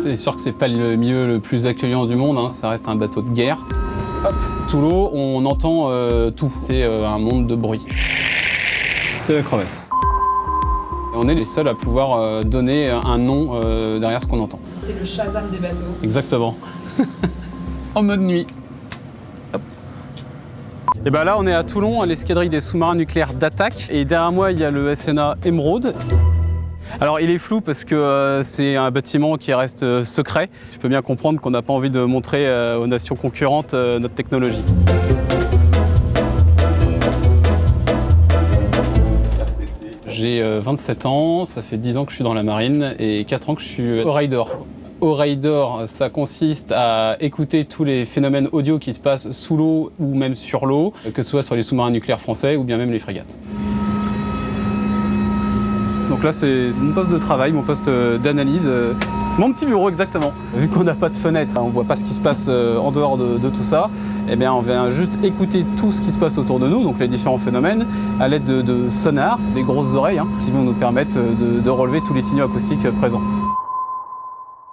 C'est sûr que c'est pas le milieu le plus accueillant du monde, hein, ça reste un bateau de guerre. Hop. Sous l'eau, on entend tout, c'est un monde de bruit. C'était la crevette. Et on est les seuls à pouvoir donner un nom derrière ce qu'on entend. C'est le Shazam des bateaux. Exactement. En mode nuit. Hop. Et ben là, on est à Toulon, à l'escadrille des sous-marins nucléaires d'attaque. Et derrière moi, il y a le SNA Emeraude. Alors il est flou parce que c'est un bâtiment qui reste secret. Tu peux bien comprendre qu'on n'a pas envie de montrer aux nations concurrentes notre technologie. J'ai 27 ans, ça fait 10 ans que je suis dans la marine et 4 ans que je suis au Rider. Au Rider, ça consiste à écouter tous les phénomènes audio qui se passent sous l'eau ou même sur l'eau, que ce soit sur les sous-marins nucléaires français ou bien même les frégates. Donc là, c'est mon poste de travail, mon poste d'analyse, mon petit bureau exactement. Vu qu'on n'a pas de fenêtre, on ne voit pas ce qui se passe en dehors de tout ça, eh bien, on vient juste écouter tout ce qui se passe autour de nous, donc les différents phénomènes, à l'aide de sonars, des grosses oreilles, qui vont nous permettre de relever tous les signaux acoustiques présents.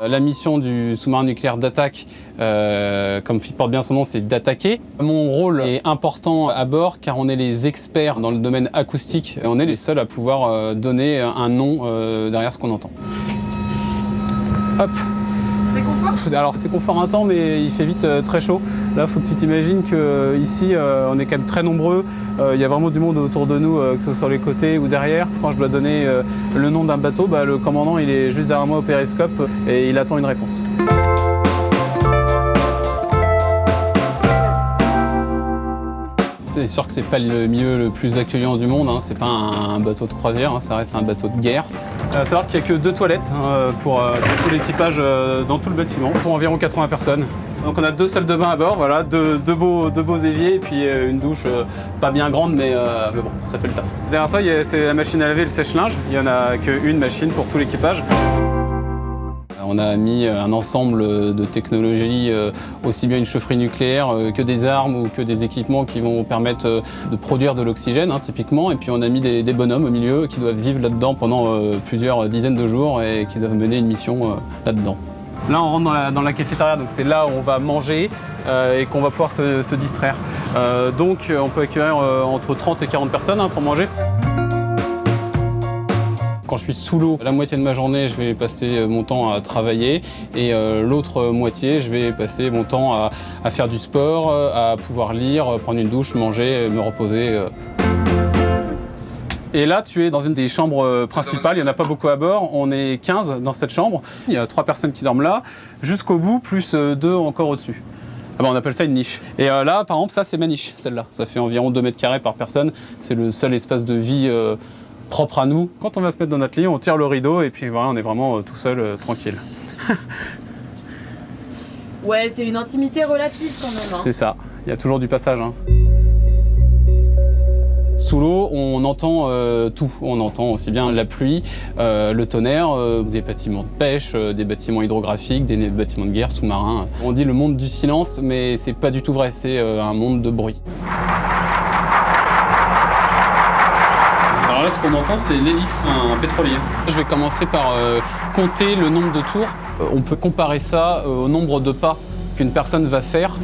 La mission du sous-marin nucléaire d'attaque, comme il porte bien son nom, c'est d'attaquer. Mon rôle est important à bord car on est les experts dans le domaine acoustique. On est les seuls à pouvoir donner un nom derrière ce qu'on entend. Hop. C'est confort? Alors c'est confort un temps, mais il fait vite très chaud. Là, il faut que tu t'imagines qu'ici, on est quand même très nombreux. Il y a vraiment du monde autour de nous, que ce soit sur les côtés ou derrière. Quand je dois donner le nom d'un bateau, le commandant il est juste derrière moi au périscope et il attend une réponse. C'est sûr que c'est pas le milieu le plus accueillant du monde, hein. C'est pas un bateau de croisière, hein. Ça reste un bateau de guerre. À savoir qu'il n'y a que 2 toilettes pour tout l'équipage dans tout le bâtiment, pour environ 80 personnes. Donc on a 2 salles de bain à bord, voilà, deux beaux éviers et puis une douche pas bien grande, mais bon, ça fait le taf. Derrière toi, c'est la machine à laver, le sèche-linge. Il n'y en a qu'une machine pour tout l'équipage. On a mis un ensemble de technologies, aussi bien une chaufferie nucléaire que des armes ou que des équipements qui vont permettre de produire de l'oxygène, typiquement. Et puis on a mis des bonhommes au milieu qui doivent vivre là-dedans pendant plusieurs dizaines de jours et qui doivent mener une mission là-dedans. Là, on rentre dans la cafétéria, donc c'est là où on va manger et qu'on va pouvoir se distraire. Donc on peut accueillir entre 30 et 40 personnes pour manger. Quand je suis sous l'eau, la moitié de ma journée, je vais passer mon temps à travailler et l'autre moitié, je vais passer mon temps à faire du sport, à pouvoir lire, prendre une douche, manger, me reposer. Et là, tu es dans une des chambres principales, il n'y en a pas beaucoup à bord, on est 15 dans cette chambre. Il y a 3 personnes qui dorment là, jusqu'au bout, plus 2 encore au-dessus. On appelle ça une niche. Et là, par exemple, ça c'est ma niche, celle-là. Ça fait environ 2 mètres carrés par personne, c'est le seul espace de vie propre à nous. Quand on va se mettre dans notre lit, on tire le rideau et puis voilà, on est vraiment tout seul, tranquille. Ouais, c'est une intimité relative quand même. C'est ça, il y a toujours du passage. Sous l'eau, on entend tout. On entend aussi bien la pluie, le tonnerre, des bâtiments de pêche, des bâtiments hydrographiques, des bâtiments de guerre, sous-marins. On dit le monde du silence, mais c'est pas du tout vrai, c'est un monde de bruit. Alors là, ce qu'on entend, c'est l'hélice, un pétrolier. Je vais commencer par compter le nombre de tours. On peut comparer ça au nombre de pas qu'une personne va faire.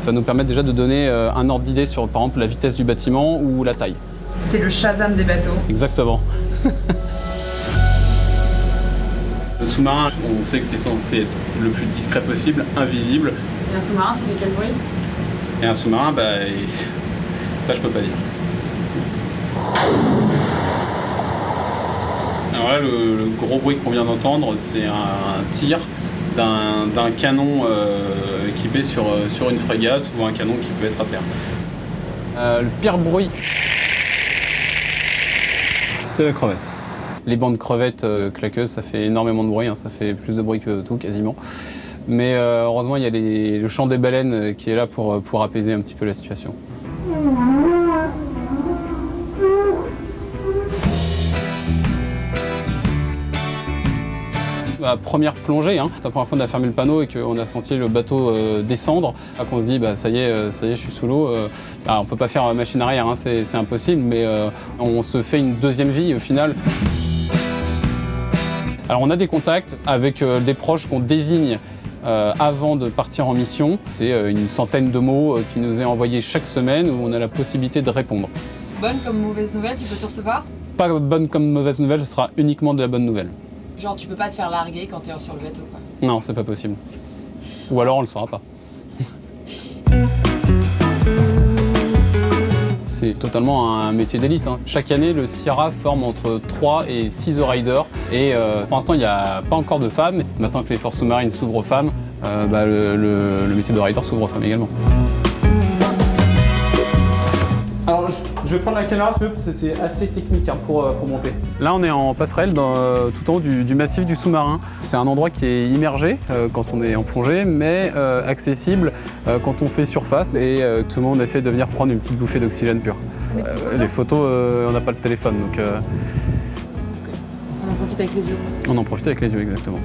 Ça va nous permettre déjà de donner un ordre d'idée sur, par exemple, la vitesse du bâtiment ou la taille. T'es le Shazam des bateaux. Exactement. Le sous-marin, on sait que c'est censé être le plus discret possible, invisible. Et un sous-marin, ça fait quel bruit? Et un sous-marin, ça je peux pas dire. Alors là, le gros bruit qu'on vient d'entendre, c'est un tir d'un canon équipé sur une frégate ou un canon qui peut être à terre. Le pire bruit, c'était la crevette. Les bancs de crevettes claqueuses, ça fait énormément de bruit, ça fait plus de bruit que tout quasiment. Mais heureusement, il y a le chant des baleines qui est là pour apaiser un petit peu la situation. La première plongée, c'est la première fois qu'on a fermé le panneau et qu'on a senti le bateau descendre, qu'on se dit ça y est, je suis sous l'eau. On ne peut pas faire machine arrière, c'est impossible, mais on se fait une deuxième vie au final. Alors on a des contacts avec des proches qu'on désigne avant de partir en mission. C'est une centaine de mots qui nous est envoyés chaque semaine où on a la possibilité de répondre. Bonne comme mauvaise nouvelle, tu peux tout recevoir? Pas bonne comme mauvaise nouvelle, ce sera uniquement de la bonne nouvelle. Genre tu peux pas te faire larguer quand t'es sur le bateau quoi. Non, c'est pas possible. Ou alors on le saura pas. C'est totalement un métier d'élite. Chaque année, le Sierra forme entre 3 et 6 riders. Et pour l'instant, il n'y a pas encore de femmes. Maintenant que les forces sous-marines s'ouvrent aux femmes, le métier de rider s'ouvre aux femmes également. Alors je vais prendre la caméra parce que c'est assez technique pour monter. Là, on est en passerelle tout en haut du massif du sous-marin. C'est un endroit qui est immergé quand on est en plongée, mais accessible quand on fait surface et tout le monde essaie de venir prendre une petite bouffée d'oxygène pur. Les photos, on n'a pas le téléphone, donc On en profite avec les yeux. on en profite avec les yeux, exactement.